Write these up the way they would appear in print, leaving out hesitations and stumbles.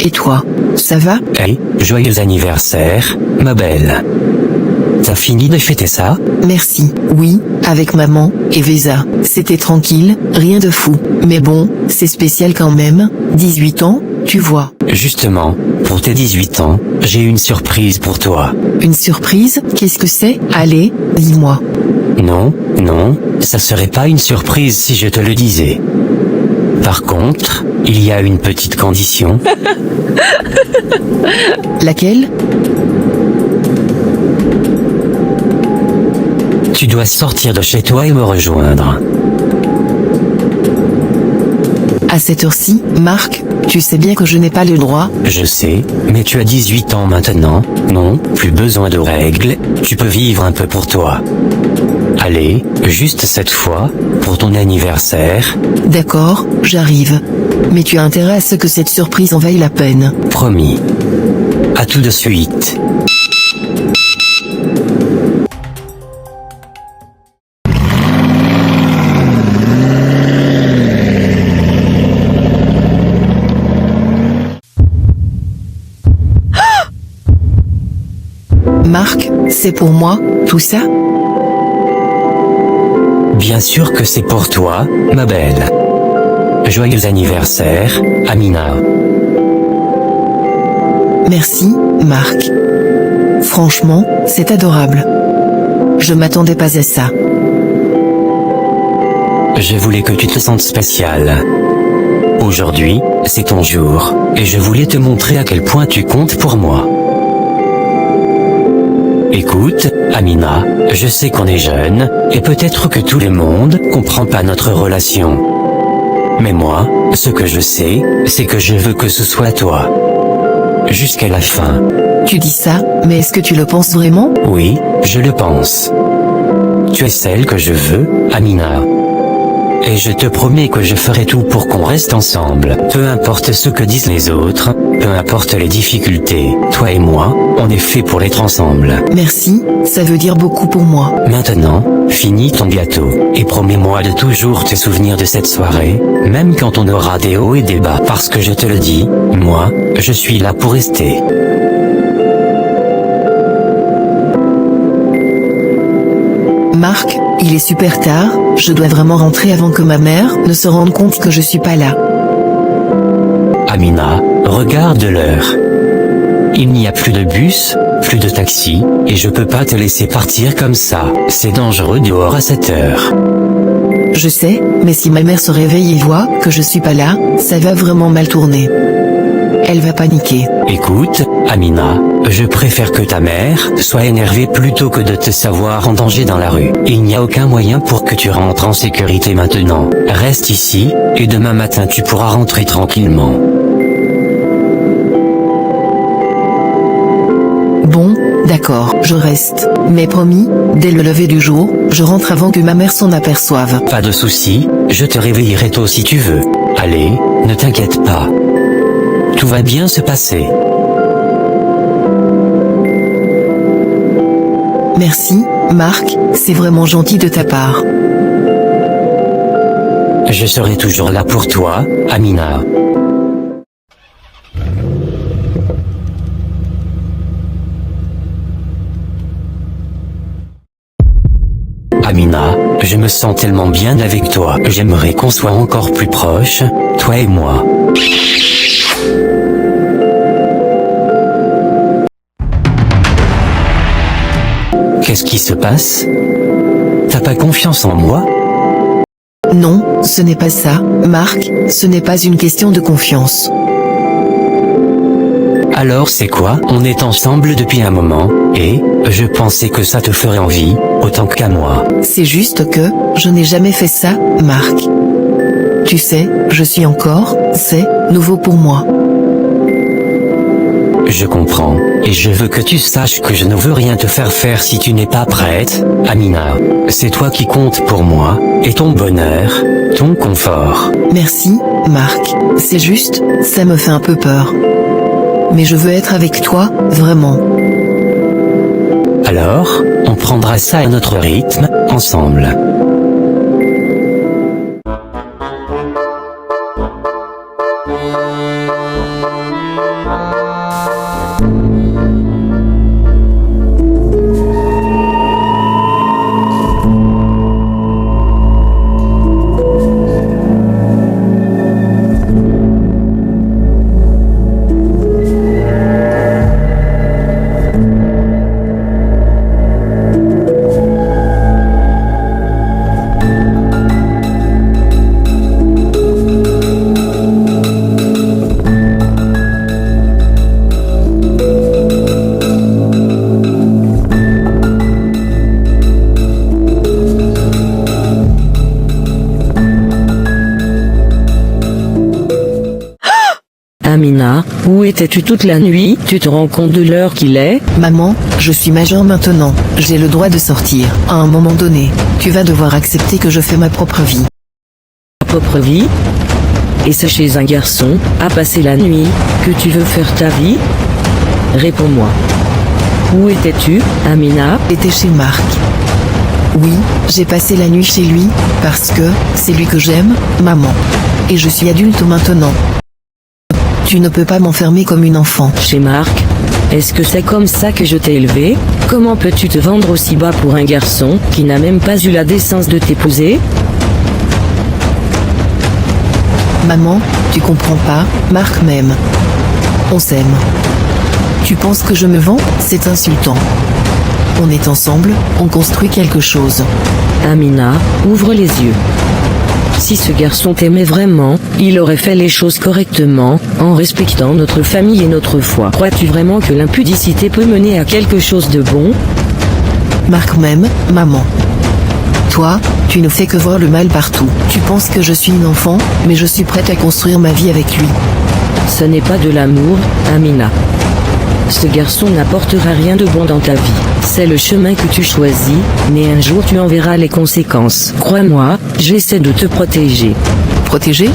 Et toi, ça va? Hey, joyeux anniversaire, ma belle. T'as fini de fêter ça? Merci. Oui, avec maman et Vesa. C'était tranquille, rien de fou. Mais bon, c'est spécial quand même. 18 ans, tu vois. Justement, pour tes 18 ans, j'ai une surprise pour toi. Une surprise? Qu'est-ce que c'est? Allez, dis-moi. Non, ça serait pas une surprise si je te le disais. Par contre, il y a une petite condition. Laquelle? Tu dois sortir de chez toi et me rejoindre. À cette heure-ci, Marc, tu sais bien que je n'ai pas le droit. Je sais, mais tu as 18 ans maintenant. Non, plus besoin de règles, tu peux vivre un peu pour toi. Allez, juste cette fois, pour ton anniversaire. D'accord, j'arrive. Mais tu as intérêt à ce que cette surprise en vaille la peine. Promis. À tout de suite. Marc, c'est pour moi, tout ça? Bien sûr que c'est pour toi, ma belle. Joyeux anniversaire, Amina. Merci, Marc. Franchement, c'est adorable. Je m'attendais pas à ça. Je voulais que tu te sentes spécial. Aujourd'hui, c'est ton jour, et je voulais te montrer à quel point tu comptes pour moi. Écoute, Amina, je sais qu'on est jeunes, et peut-être que tout le monde comprend pas notre relation. Mais moi, ce que je sais, c'est que je veux que ce soit toi. Jusqu'à la fin. Tu dis ça, mais est-ce que tu le penses vraiment? Oui, je le pense. Tu es celle que je veux, Amina. Et je te promets que je ferai tout pour qu'on reste ensemble. Peu importe ce que disent les autres, peu importe les difficultés, toi et moi, on est fait pour être ensemble. Merci, ça veut dire beaucoup pour moi. Maintenant, finis ton gâteau, et promets-moi de toujours te souvenir de cette soirée, même quand on aura des hauts et des bas. Parce que je te le dis, moi, je suis là pour rester. Marc, il est super tard, je dois vraiment rentrer avant que ma mère ne se rende compte que je suis pas là. Amina, regarde l'heure. Il n'y a plus de bus, plus de taxi, et je peux pas te laisser partir comme ça. C'est dangereux dehors à cette heure. Je sais, mais si ma mère se réveille et voit que je suis pas là, ça va vraiment mal tourner. Elle va paniquer. Écoute, Amina, je préfère que ta mère soit énervée plutôt que de te savoir en danger dans la rue. Il n'y a aucun moyen pour que tu rentres en sécurité maintenant. Reste ici, et demain matin tu pourras rentrer tranquillement. Bon, d'accord, je reste. Mais promis, dès le lever du jour, je rentre avant que ma mère s'en aperçoive. Pas de souci, je te réveillerai tôt si tu veux. Allez, ne t'inquiète pas. Tout va bien se passer. Merci, Marc, c'est vraiment gentil de ta part. Je serai toujours là pour toi, Amina. Amina, je me sens tellement bien avec toi. J'aimerais qu'on soit encore plus proches, toi et moi. Qu'est-ce qui se passe? T'as pas confiance en moi? Non, ce n'est pas ça, Marc, ce n'est pas une question de confiance. Alors c'est quoi? On est ensemble depuis un moment, et je pensais que ça te ferait envie, autant qu'à moi. C'est juste que, je n'ai jamais fait ça, Marc. Tu sais, je suis encore, c'est, nouveau pour moi. Je comprends, et je veux que tu saches que je ne veux rien te faire faire si tu n'es pas prête, Amina. C'est toi qui comptes pour moi, et ton bonheur, ton confort. Merci, Marc, c'est juste, ça me fait un peu peur. Mais je veux être avec toi, vraiment. Alors, on prendra ça à notre rythme, ensemble. Où étais-tu toute la nuit? Tu te rends compte de l'heure qu'il est? Maman, je suis majeure maintenant. J'ai le droit de sortir. À un moment donné, tu vas devoir accepter que je fais ma propre vie. Ta propre vie? Et c'est chez un garçon, à passer la nuit, que tu veux faire ta vie? Réponds-moi. Où étais-tu, Amina? J'étais chez Marc. Oui, j'ai passé la nuit chez lui, parce que, c'est lui que j'aime, maman. Et je suis adulte maintenant. Tu ne peux pas m'enfermer comme une enfant. Chez Marc? Est-ce que c'est comme ça que je t'ai élevé? Comment peux-tu te vendre aussi bas pour un garçon qui n'a même pas eu la décence de t'épouser? Maman, tu comprends pas, Marc m'aime. On s'aime. Tu penses que je me vends? C'est insultant. On est ensemble, on construit quelque chose. Amina, ouvre les yeux. Si ce garçon t'aimait vraiment, il aurait fait les choses correctement, en respectant notre famille et notre foi. Crois-tu vraiment que l'impudicité peut mener à quelque chose de bon? Marc m'aime, maman. Toi, tu ne fais que voir le mal partout. Tu penses que je suis une enfant, mais je suis prête à construire ma vie avec lui. Ce n'est pas de l'amour, Amina. Ce garçon n'apportera rien de bon dans ta vie. C'est le chemin que tu choisis, mais un jour tu en verras les conséquences. Crois-moi, j'essaie de te protéger. Protéger?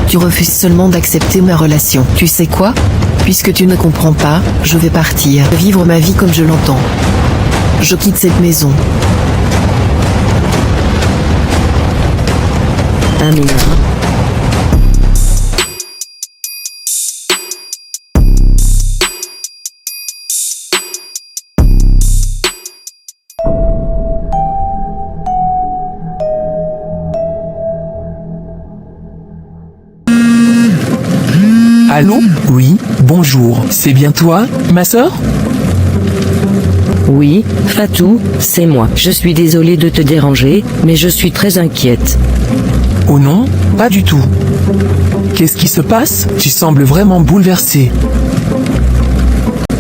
Tu refuses seulement d'accepter ma relation. Tu sais quoi? Puisque tu ne comprends pas, je vais partir. Vivre ma vie comme je l'entends. Je quitte cette maison. Amina. Allô? Oui, bonjour. C'est bien toi, ma sœur? Oui, Fatou, c'est moi. Je suis désolée de te déranger, mais je suis très inquiète. Oh non, pas du tout. Qu'est-ce qui se passe? Tu sembles vraiment bouleversée.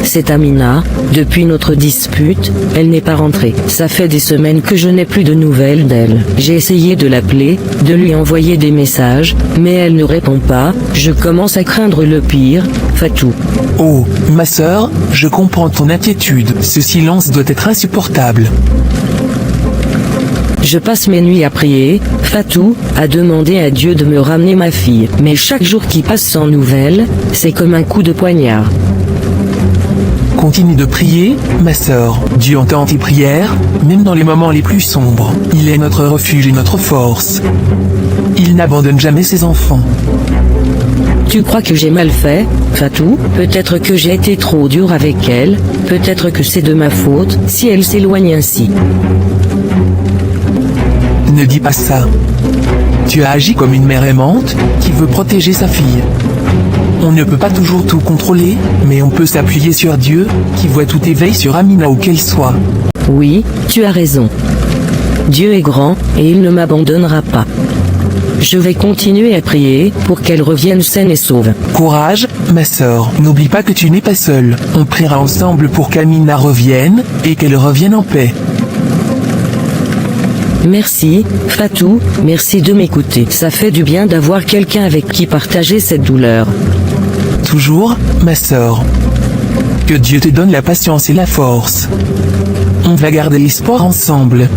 C'est Amina, depuis notre dispute, elle n'est pas rentrée. Ça fait des semaines que je n'ai plus de nouvelles d'elle. J'ai essayé de l'appeler, de lui envoyer des messages, mais elle ne répond pas. Je commence à craindre le pire, Fatou. Oh, ma sœur, je comprends ton inquiétude. Ce silence doit être insupportable. Je passe mes nuits à prier, Fatou, à demander à Dieu de me ramener ma fille. Mais chaque jour qui passe sans nouvelles, c'est comme un coup de poignard. Continue de prier, ma sœur. Dieu entend tes prières, même dans les moments les plus sombres. Il est notre refuge et notre force. Il n'abandonne jamais ses enfants. Tu crois que j'ai mal fait, Fatou? Peut-être que j'ai été trop dur avec elle, peut-être que c'est de ma faute, si elle s'éloigne ainsi. Ne dis pas ça. Tu as agi comme une mère aimante, qui veut protéger sa fille. On ne peut pas toujours tout contrôler, mais on peut s'appuyer sur Dieu, qui voit tout et veille sur Amina où qu'elle soit. Oui, tu as raison. Dieu est grand, et il ne m'abandonnera pas. Je vais continuer à prier, pour qu'elle revienne saine et sauve. Courage, ma sœur. N'oublie pas que tu n'es pas seule. On priera ensemble pour qu'Amina revienne, et qu'elle revienne en paix. Merci, Fatou, merci de m'écouter. Ça fait du bien d'avoir quelqu'un avec qui partager cette douleur. Toujours, ma sœur. Que Dieu te donne la patience et la force. On va garder l'espoir ensemble.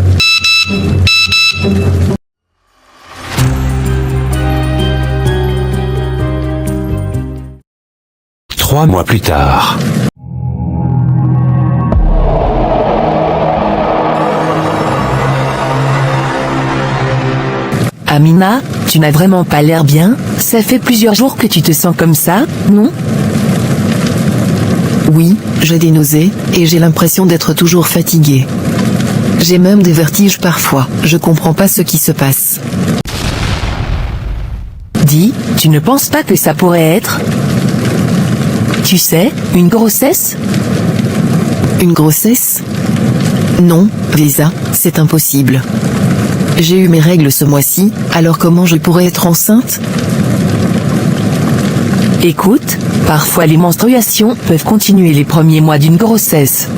Trois mois plus tard. Amina, tu n'as vraiment pas l'air bien? Ça fait plusieurs jours que tu te sens comme ça, non? Oui, j'ai des nausées, et j'ai l'impression d'être toujours fatiguée. J'ai même des vertiges parfois, je comprends pas ce qui se passe. Dis, tu ne penses pas que ça pourrait être? Tu sais, une grossesse? Une grossesse? Non, Lisa, c'est impossible. J'ai eu mes règles ce mois-ci, alors comment je pourrais être enceinte? Écoute, parfois les menstruations peuvent continuer les premiers mois d'une grossesse.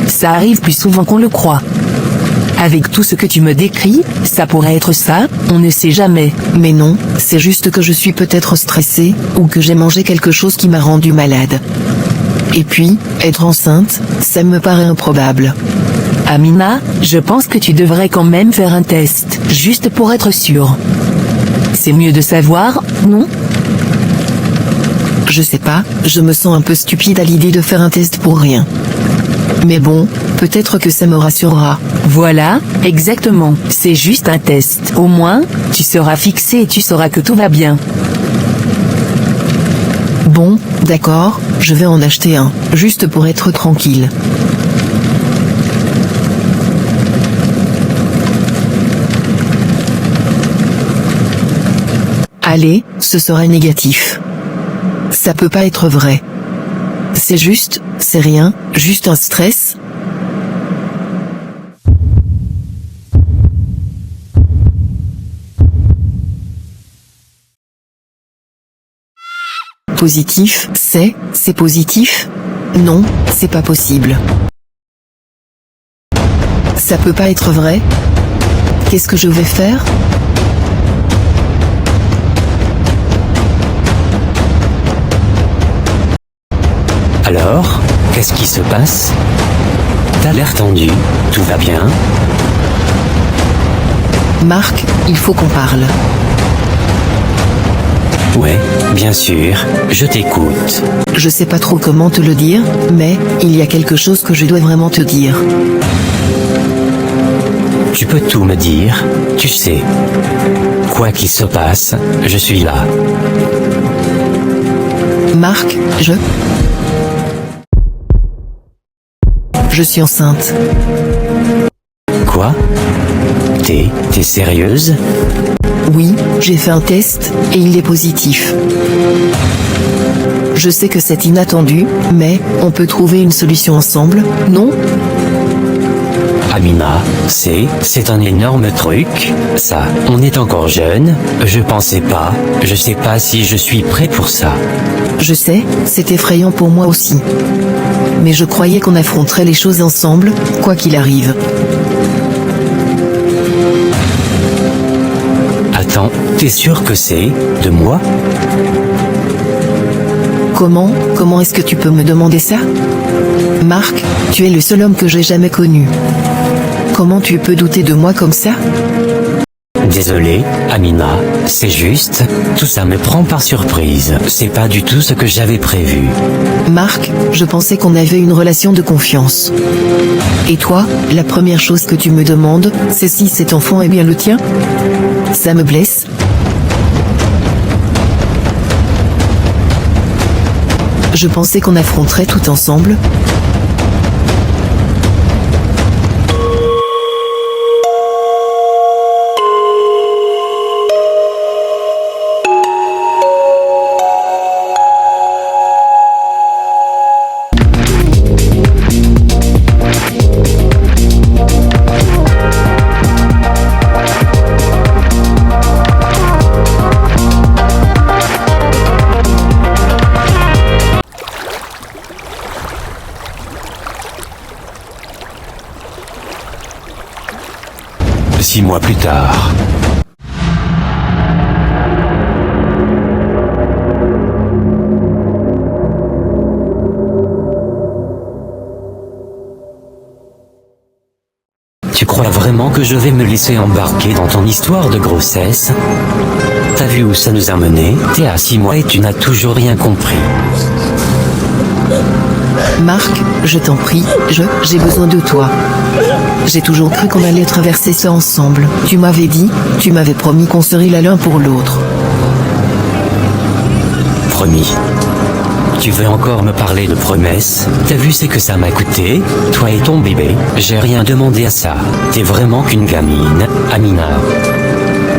Ça arrive plus souvent qu'on le croit. Avec tout ce que tu me décris, ça pourrait être ça, on ne sait jamais. Mais non, c'est juste que je suis peut-être stressée, ou que j'ai mangé quelque chose qui m'a rendu malade. Et puis, être enceinte, ça me paraît improbable. Amina, je pense que tu devrais quand même faire un test, juste pour être sûre. C'est mieux de savoir, non ? Je sais pas, je me sens un peu stupide à l'idée de faire un test pour rien. Mais bon, peut-être que ça me rassurera. Voilà, exactement, c'est juste un test. Au moins, tu seras fixé et tu sauras que tout va bien. Bon, d'accord, je vais en acheter un, juste pour être tranquille. Allez, ce sera négatif. Ça peut pas être vrai. C'est juste, c'est rien, juste un stress. Positif, c'est positif? Non, c'est pas possible. Ça peut pas être vrai? Qu'est-ce que je vais faire? Alors, qu'est-ce qui se passe? T'as l'air tendu, tout va bien? Marc, il faut qu'on parle. Ouais, bien sûr, je t'écoute. Je sais pas trop comment te le dire, mais il y a quelque chose que je dois vraiment te dire. Tu peux tout me dire, tu sais. Quoi qu'il se passe, je suis là. Marc, Je suis enceinte. Quoi? T'es sérieuse? Oui, j'ai fait un test, et il est positif. Je sais que c'est inattendu, mais on peut trouver une solution ensemble, non? Amina, c'est un énorme truc, ça. On est encore jeune, je sais pas si je suis prêt pour ça. Je sais, c'est effrayant pour moi aussi. Mais je croyais qu'on affronterait les choses ensemble, quoi qu'il arrive. Attends, t'es sûr que c'est de moi? Comment est-ce que tu peux me demander ça? Marc, tu es le seul homme que j'ai jamais connu. Comment tu peux douter de moi comme ça? Désolé, Amina, c'est juste, tout ça me prend par surprise. C'est pas du tout ce que j'avais prévu. Marc, je pensais qu'on avait une relation de confiance. Et toi, la première chose que tu me demandes, c'est si cet enfant est bien le tien? Ça me blesse. Je pensais qu'on affronterait tout ensemble. Six mois plus tard. Tu crois vraiment que je vais me laisser embarquer dans ton histoire de grossesse? T'as vu où ça nous a menés? T'es à 6 mois et tu n'as toujours rien compris. Marc, je t'en prie, j'ai besoin de toi. J'ai toujours cru qu'on allait traverser ça ensemble. Tu m'avais promis qu'on serait là l'un pour l'autre. Promis. Tu veux encore me parler de promesses? T'as vu ce que ça m'a coûté? Toi et ton bébé, j'ai rien demandé à ça. T'es vraiment qu'une gamine, Amina.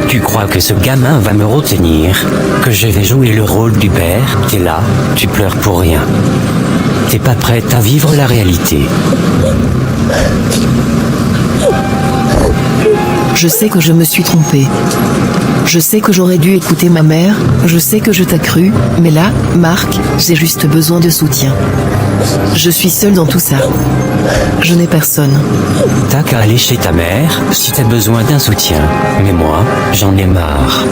Tu crois que ce gamin va me retenir? Que je vais jouer le rôle du père? T'es là, tu pleures pour rien. T'es pas prête à vivre la réalité. Je sais que je me suis trompée. Je sais que j'aurais dû écouter ma mère, je sais que je t'ai cru, mais là, Marc, j'ai juste besoin de soutien. Je suis seule dans tout ça. Je n'ai personne. T'as qu'à aller chez ta mère si t'as besoin d'un soutien. Mais moi, j'en ai marre.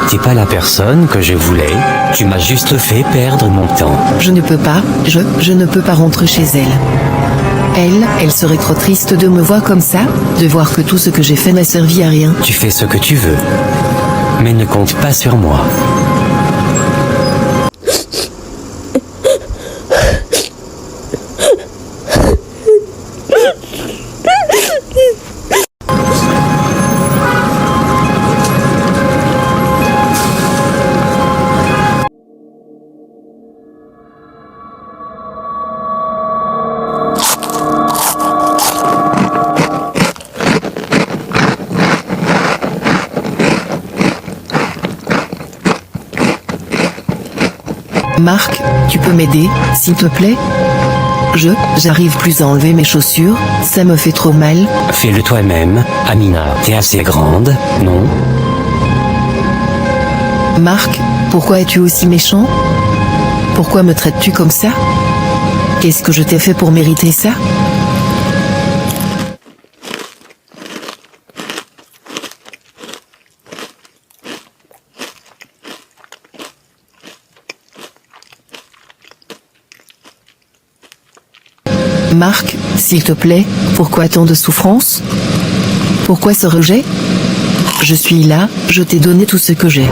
T'es pas la personne que je voulais, tu m'as juste fait perdre mon temps. Je ne peux pas, je ne peux pas rentrer chez elle. Elle serait trop triste de me voir comme ça, de voir que tout ce que j'ai fait n'a servi à rien. Tu fais ce que tu veux. Mais ne compte pas sur moi. Marc, tu peux m'aider, s'il te plaît? J'arrive plus à enlever mes chaussures, ça me fait trop mal. Fais-le toi-même, Amina. T'es assez grande, non? Marc, pourquoi es-tu aussi méchant? Pourquoi me traites-tu comme ça? Qu'est-ce que je t'ai fait pour mériter ça? Marc, s'il te plaît, pourquoi tant de souffrance? Pourquoi ce rejet? Je suis là, je t'ai donné tout ce que j'ai.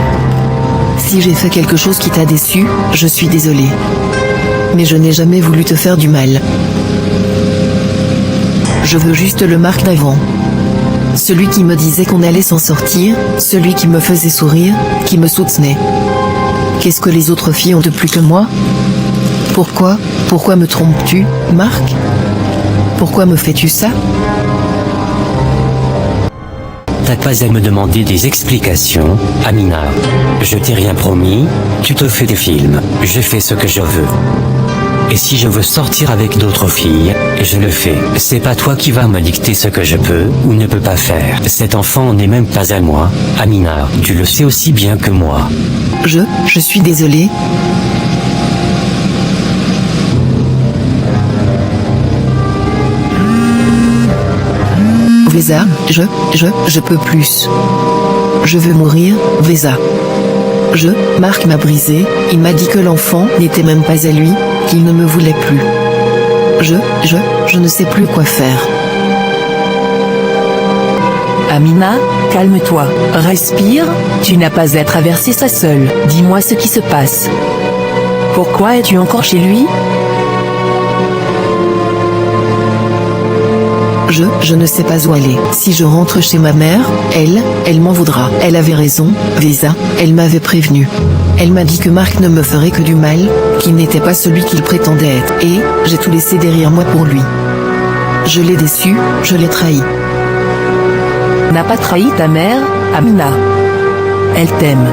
Si j'ai fait quelque chose qui t'a déçu, je suis désolée. Mais je n'ai jamais voulu te faire du mal. Je veux juste le Marc d'avant. Celui qui me disait qu'on allait s'en sortir, celui qui me faisait sourire, qui me soutenait. Qu'est-ce que les autres filles ont de plus que moi? Pourquoi me trompes-tu, Marc? Pourquoi me fais-tu ça? T'as pas à me demander des explications, Amina. Je t'ai rien promis, tu te fais des films, je fais ce que je veux. Et si je veux sortir avec d'autres filles, je le fais. C'est pas toi qui vas me dicter ce que je peux ou ne peux pas faire. Cet enfant n'est même pas à moi, Amina. Tu le sais aussi bien que moi. Je suis désolée. Vesa, je peux plus. Je veux mourir, Vesa. Marc m'a brisé, il m'a dit que l'enfant n'était même pas à lui, qu'il ne me voulait plus. Je ne sais plus quoi faire. Amina, calme-toi, respire, tu n'as pas à traverser ça seule. Dis-moi ce qui se passe. Pourquoi es-tu encore chez lui? Je ne sais pas où aller. Si je rentre chez ma mère, elle m'en voudra. Elle avait raison, Vesa, elle m'avait prévenu. Elle m'a dit que Marc ne me ferait que du mal, qu'il n'était pas celui qu'il prétendait être. Et j'ai tout laissé derrière moi pour lui. Je l'ai déçu, je l'ai trahi. N'a pas trahi ta mère, Amina. Elle t'aime.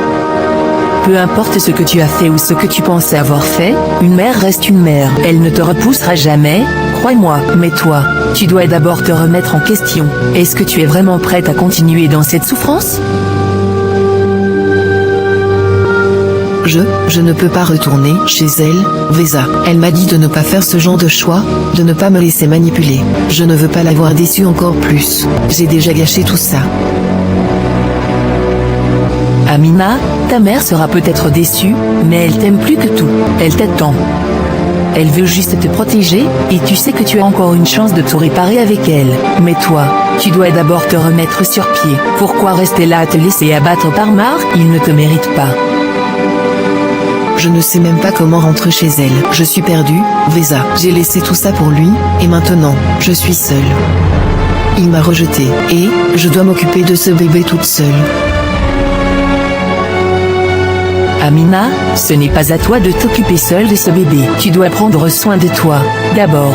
Peu importe ce que tu as fait ou ce que tu pensais avoir fait, une mère reste une mère. Elle ne te repoussera jamais, crois-moi. Mais toi, tu dois d'abord te remettre en question. Est-ce que tu es vraiment prête à continuer dans cette souffrance? Je ne peux pas retourner chez elle, Vesa. Elle m'a dit de ne pas faire ce genre de choix, de ne pas me laisser manipuler. Je ne veux pas l'avoir déçue encore plus. J'ai déjà gâché tout ça. Amina, ta mère sera peut-être déçue, mais elle t'aime plus que tout. Elle t'attend. Elle veut juste te protéger, et tu sais que tu as encore une chance de tout réparer avec elle. Mais toi, tu dois d'abord te remettre sur pied. Pourquoi rester là à te laisser abattre par Marc? Il ne te mérite pas. Je ne sais même pas comment rentrer chez elle. Je suis perdue, Vesa. J'ai laissé tout ça pour lui, et maintenant, je suis seule. Il m'a rejetée, et je dois m'occuper de ce bébé toute seule. Amina, ce n'est pas à toi de t'occuper seule de ce bébé. Tu dois prendre soin de toi, d'abord.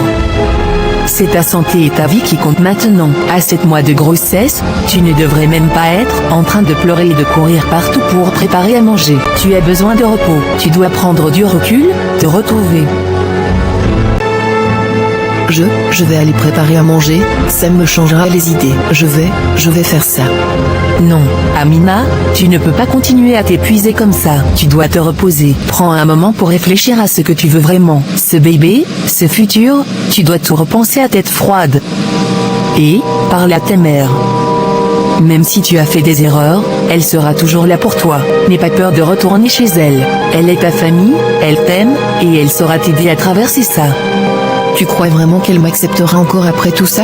C'est ta santé et ta vie qui comptent maintenant. À 7 mois de grossesse, tu ne devrais même pas être en train de pleurer et de courir partout pour préparer à manger. Tu as besoin de repos. Tu dois prendre du recul, te retrouver. Je vais aller préparer à manger, ça me changera les idées. Je vais faire ça. Non, Amina, tu ne peux pas continuer à t'épuiser comme ça. Tu dois te reposer. Prends un moment pour réfléchir à ce que tu veux vraiment. Ce bébé, ce futur, tu dois tout repenser à tête froide. Et, parle à ta mère. Même si tu as fait des erreurs, elle sera toujours là pour toi. N'aie pas peur de retourner chez elle. Elle est ta famille, elle t'aime, et elle saura t'aider à traverser ça. Tu crois vraiment qu'elle m'acceptera encore après tout ça?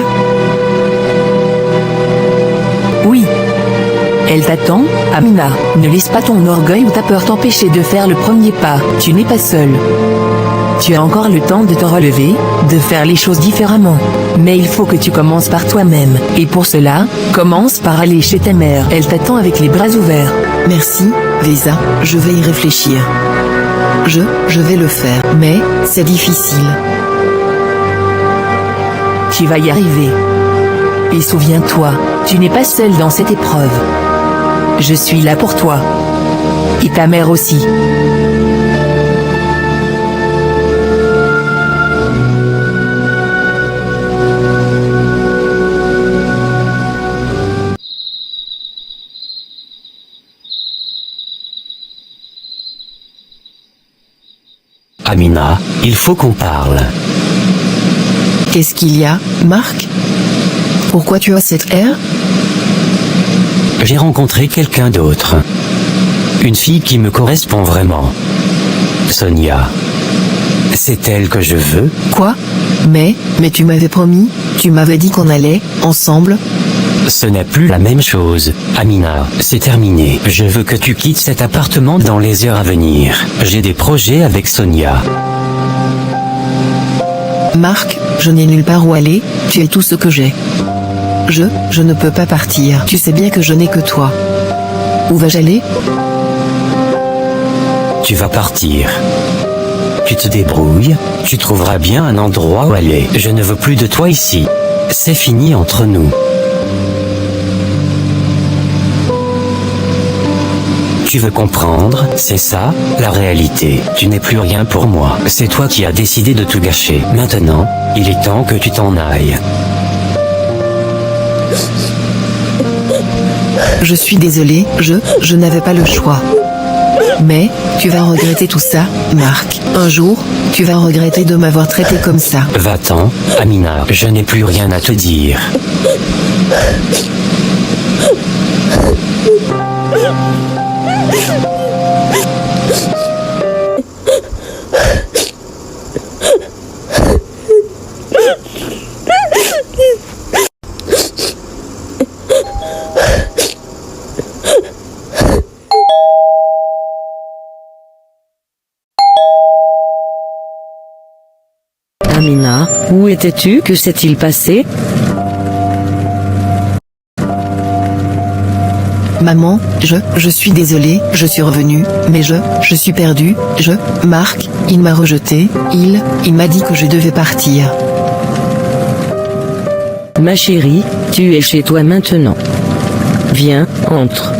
Oui. Elle t'attend, Amina. Ne laisse pas ton orgueil ou ta peur t'empêcher de faire le premier pas. Tu n'es pas seule. Tu as encore le temps de te relever, de faire les choses différemment. Mais il faut que tu commences par toi-même. Et pour cela, commence par aller chez ta mère. Elle t'attend avec les bras ouverts. Merci, Vesa, je vais y réfléchir. Je vais le faire, mais c'est difficile. Tu vas y arriver. Et souviens-toi, tu n'es pas seule dans cette épreuve. Je suis là pour toi. Et ta mère aussi. Amina, il faut qu'on parle. Qu'est-ce qu'il y a, Marc? Pourquoi tu as cette air? J'ai rencontré quelqu'un d'autre. Une fille qui me correspond vraiment. Sonia. C'est elle que je veux. Quoi? Mais tu m'avais promis, tu m'avais dit qu'on allait, ensemble. Ce n'est plus la même chose, Amina, c'est terminé. Je veux que tu quittes cet appartement dans les heures à venir. J'ai des projets avec Sonia. Marc, je n'ai nulle part où aller, tu es tout ce que j'ai. Je ne peux pas partir. Tu sais bien que je n'ai que toi. Où vais-je aller? Tu vas partir. Tu te débrouilles, tu trouveras bien un endroit où aller. Je ne veux plus de toi ici. C'est fini entre nous. Tu veux comprendre, c'est ça, la réalité. Tu n'es plus rien pour moi. C'est toi qui as décidé de tout gâcher. Maintenant, il est temps que tu t'en ailles. Je suis désolée, je n'avais pas le choix. Mais, tu vas regretter tout ça, Marc. Un jour, tu vas regretter de m'avoir traité comme ça. Va-t'en, Amina, je n'ai plus rien à te dire. Amina, où étais-tu? Que s'est-il passé? Maman, je suis désolée, je suis revenue, mais je suis perdue, Marc, il m'a rejetée, il m'a dit que je devais partir. Ma chérie, tu es chez toi maintenant. Viens, entre.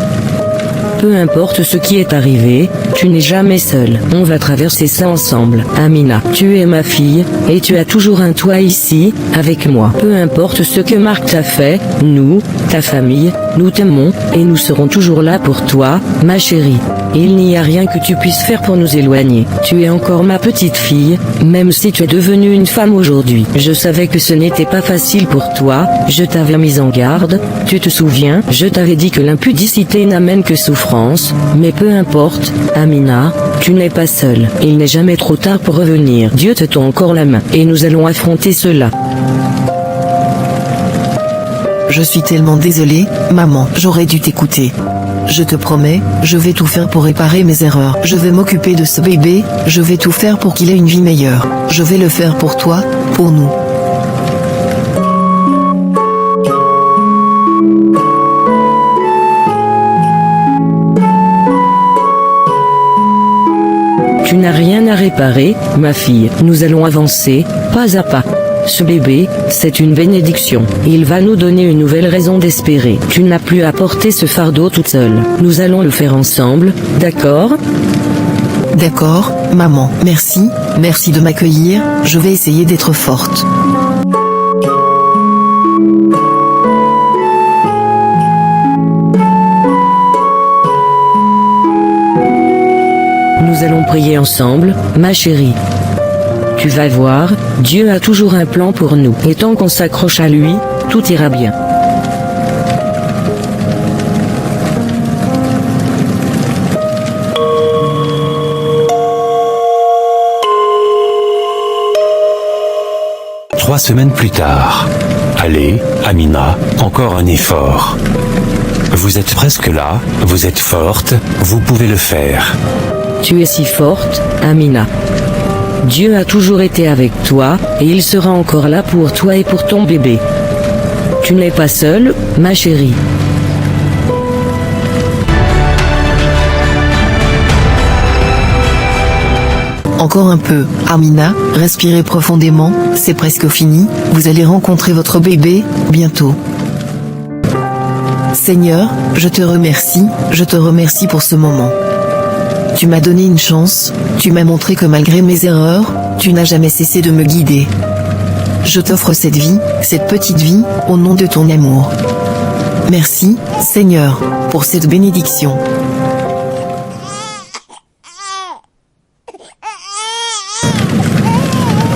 Peu importe ce qui est arrivé, tu n'es jamais seule. On va traverser ça ensemble. Amina, tu es ma fille, et tu as toujours un toit ici, avec moi. Peu importe ce que Marc t'a fait, nous, ta famille, nous t'aimons, et nous serons toujours là pour toi, ma chérie. Il n'y a rien que tu puisses faire pour nous éloigner. Tu es encore ma petite fille, même si tu es devenue une femme aujourd'hui. Je savais que ce n'était pas facile pour toi, je t'avais mise en garde, tu te souviens, je t'avais dit que l'impudicité n'amène que souffrance, mais peu importe, Amina, tu n'es pas seule. Il n'est jamais trop tard pour revenir. Dieu te tend encore la main, et nous allons affronter cela. Je suis tellement désolée, maman, j'aurais dû t'écouter. Je te promets, je vais tout faire pour réparer mes erreurs. Je vais m'occuper de ce bébé, je vais tout faire pour qu'il ait une vie meilleure. Je vais le faire pour toi, pour nous. Tu n'as rien à réparer, ma fille. Nous allons avancer, pas à pas. Ce bébé, c'est une bénédiction. Il va nous donner une nouvelle raison d'espérer. Tu n'as plus à porter ce fardeau toute seule. Nous allons le faire ensemble, d'accord? D'accord, maman. Merci de m'accueillir, je vais essayer d'être forte. Nous allons prier ensemble, ma chérie. Tu vas voir, Dieu a toujours un plan pour nous. Et tant qu'on s'accroche à lui, tout ira bien. Trois semaines plus tard. Allez, Amina, encore un effort. Vous êtes presque là, vous êtes forte, vous pouvez le faire. Tu es si forte, Amina. Dieu a toujours été avec toi, et il sera encore là pour toi et pour ton bébé. Tu n'es pas seule, ma chérie. Encore un peu, Amina, respirez profondément, c'est presque fini, vous allez rencontrer votre bébé, bientôt. Seigneur, je te remercie pour ce moment. Tu m'as donné une chance, tu m'as montré que malgré mes erreurs, tu n'as jamais cessé de me guider. Je t'offre cette vie, cette petite vie, au nom de ton amour. Merci, Seigneur, pour cette bénédiction.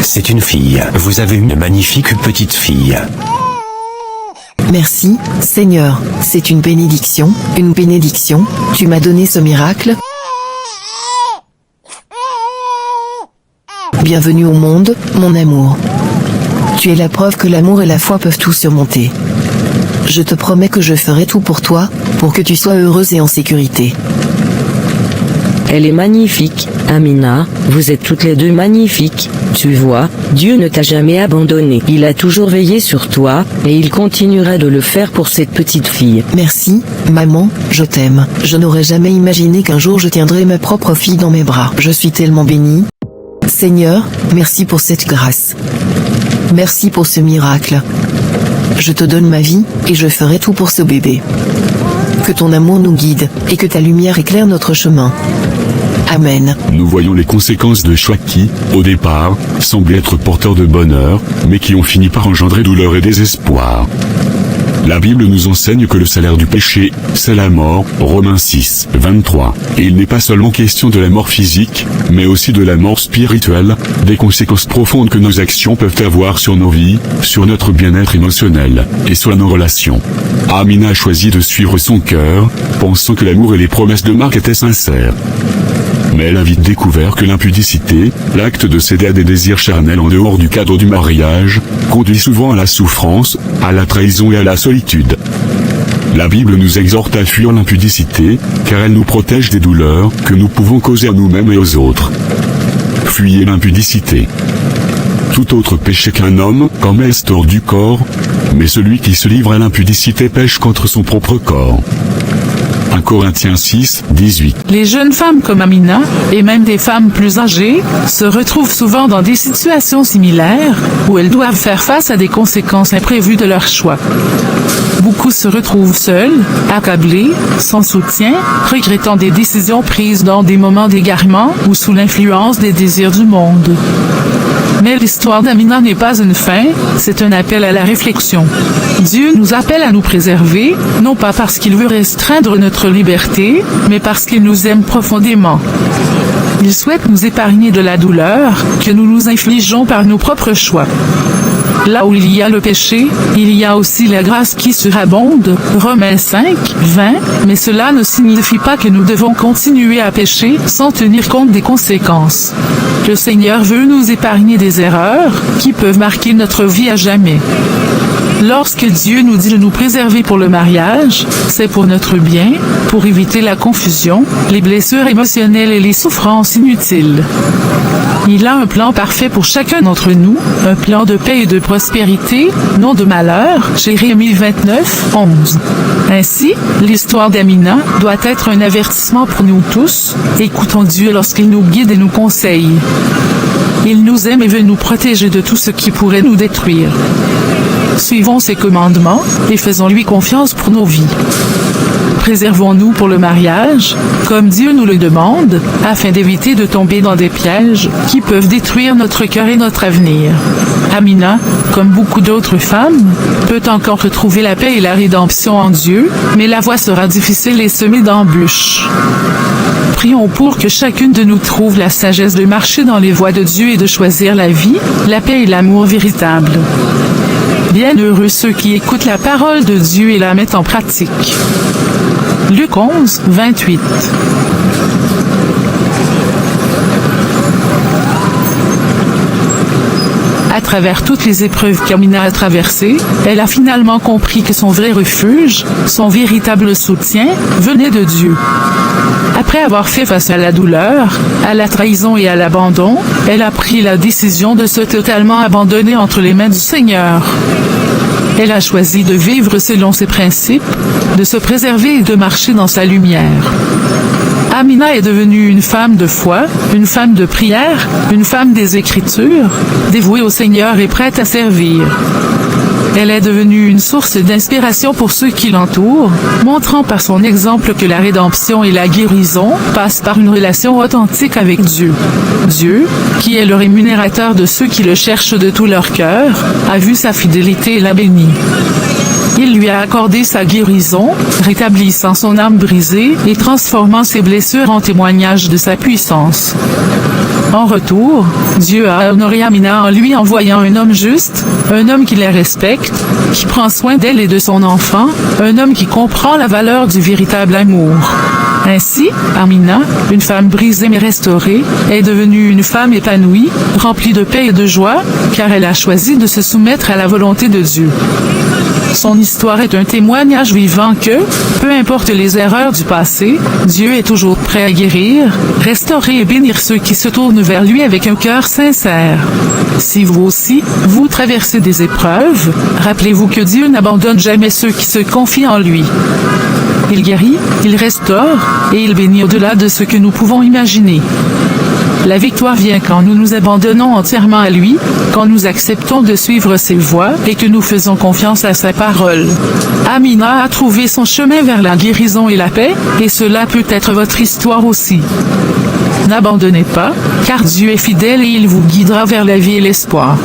C'est une fille, vous avez une magnifique petite fille. Merci, Seigneur, c'est une bénédiction, tu m'as donné ce miracle. Bienvenue au monde, mon amour. Tu es la preuve que l'amour et la foi peuvent tout surmonter. Je te promets que je ferai tout pour toi, pour que tu sois heureuse et en sécurité. Elle est magnifique, Amina, vous êtes toutes les deux magnifiques, tu vois, Dieu ne t'a jamais abandonné. Il a toujours veillé sur toi, et il continuera de le faire pour cette petite fille. Merci, maman, je t'aime. Je n'aurais jamais imaginé qu'un jour je tiendrais ma propre fille dans mes bras. Je suis tellement bénie. Seigneur, merci pour cette grâce. Merci pour ce miracle. Je te donne ma vie, et je ferai tout pour ce bébé. Que ton amour nous guide, et que ta lumière éclaire notre chemin. Amen. Nous voyons les conséquences de choix qui, au départ, semblaient être porteurs de bonheur, mais qui ont fini par engendrer douleur et désespoir. La Bible nous enseigne que le salaire du péché, c'est la mort, Romains 6, 23. Et il n'est pas seulement question de la mort physique, mais aussi de la mort spirituelle, des conséquences profondes que nos actions peuvent avoir sur nos vies, sur notre bien-être émotionnel, et sur nos relations. Amina a choisi de suivre son cœur, pensant que l'amour et les promesses de Marc étaient sincères. Mais elle a vite découvert que l'impudicité, l'acte de céder à des désirs charnels en dehors du cadre du mariage, conduit souvent à la souffrance, à la trahison et à la solitude. La Bible nous exhorte à fuir l'impudicité, car elle nous protège des douleurs que nous pouvons causer à nous-mêmes et aux autres. Fuyez l'impudicité. Tout autre péché qu'un homme commet hors du corps, mais celui qui se livre à l'impudicité pêche contre son propre corps. 1 Corinthiens 6, 18. Les jeunes femmes comme Amina, et même des femmes plus âgées, se retrouvent souvent dans des situations similaires, où elles doivent faire face à des conséquences imprévues de leur choix. Beaucoup se retrouvent seuls, accablés, sans soutien, regrettant des décisions prises dans des moments d'égarement ou sous l'influence des désirs du monde. Mais l'histoire d'Amina n'est pas une fin, c'est un appel à la réflexion. Dieu nous appelle à nous préserver, non pas parce qu'il veut restreindre notre liberté, mais parce qu'il nous aime profondément. Il souhaite nous épargner de la douleur que nous nous infligeons par nos propres choix. Là où il y a le péché, il y a aussi la grâce qui surabonde, Romains 5, 20, mais cela ne signifie pas que nous devons continuer à pécher sans tenir compte des conséquences. Le Seigneur veut nous épargner des erreurs qui peuvent marquer notre vie à jamais. Lorsque Dieu nous dit de nous préserver pour le mariage, c'est pour notre bien, pour éviter la confusion, les blessures émotionnelles et les souffrances inutiles. Il a un plan parfait pour chacun d'entre nous, un plan de paix et de prospérité, non de malheur, Jérémie 29, 11. Ainsi, l'histoire d'Amina doit être un avertissement pour nous tous. Écoutons Dieu lorsqu'il nous guide et nous conseille. Il nous aime et veut nous protéger de tout ce qui pourrait nous détruire. Suivons ses commandements, et faisons-lui confiance pour nos vies. Préservons-nous pour le mariage, comme Dieu nous le demande, afin d'éviter de tomber dans des pièges qui peuvent détruire notre cœur et notre avenir. Amina, comme beaucoup d'autres femmes, peut encore retrouver la paix et la rédemption en Dieu, mais la voie sera difficile et semée d'embûches. prions pour que chacune de nous trouve la sagesse de marcher dans les voies de Dieu et de choisir la vie, la paix et l'amour véritable. Bienheureux ceux qui écoutent la parole de Dieu et la mettent en pratique. Luc 11, 28. À travers toutes les épreuves qu'Amina a traversées, elle a finalement compris que son vrai refuge, son véritable soutien, venait de Dieu. Après avoir fait face à la douleur, à la trahison et à l'abandon, elle a pris la décision de se totalement abandonner entre les mains du Seigneur. Elle a choisi de vivre selon ses principes, de se préserver et de marcher dans sa lumière. Amina est devenue une femme de foi, une femme de prière, une femme des Écritures, dévouée au Seigneur et prête à servir. Elle est devenue une source d'inspiration pour ceux qui l'entourent, montrant par son exemple que la rédemption et la guérison passent par une relation authentique avec Dieu. Dieu, qui est le rémunérateur de ceux qui le cherchent de tout leur cœur, a vu sa fidélité et l'a bénie. Il lui a accordé sa guérison, rétablissant son âme brisée et transformant ses blessures en témoignage de sa puissance. En retour, Dieu a honoré Amina en lui envoyant un homme juste, un homme qui la respecte, qui prend soin d'elle et de son enfant, un homme qui comprend la valeur du véritable amour. Ainsi, Amina, une femme brisée mais restaurée, est devenue une femme épanouie, remplie de paix et de joie, car elle a choisi de se soumettre à la volonté de Dieu. Son histoire est un témoignage vivant que, peu importe les erreurs du passé, Dieu est toujours prêt à guérir, restaurer et bénir ceux qui se tournent vers lui avec un cœur sincère. Si vous aussi, vous traversez des épreuves, rappelez-vous que Dieu n'abandonne jamais ceux qui se confient en lui. Il guérit, il restaure, et il bénit au-delà de ce que nous pouvons imaginer. La victoire vient quand nous nous abandonnons entièrement à lui, quand nous acceptons de suivre ses voies et que nous faisons confiance à sa parole. Amina a trouvé son chemin vers la guérison et la paix, et cela peut être votre histoire aussi. N'abandonnez pas, car Dieu est fidèle et il vous guidera vers la vie et l'espoir.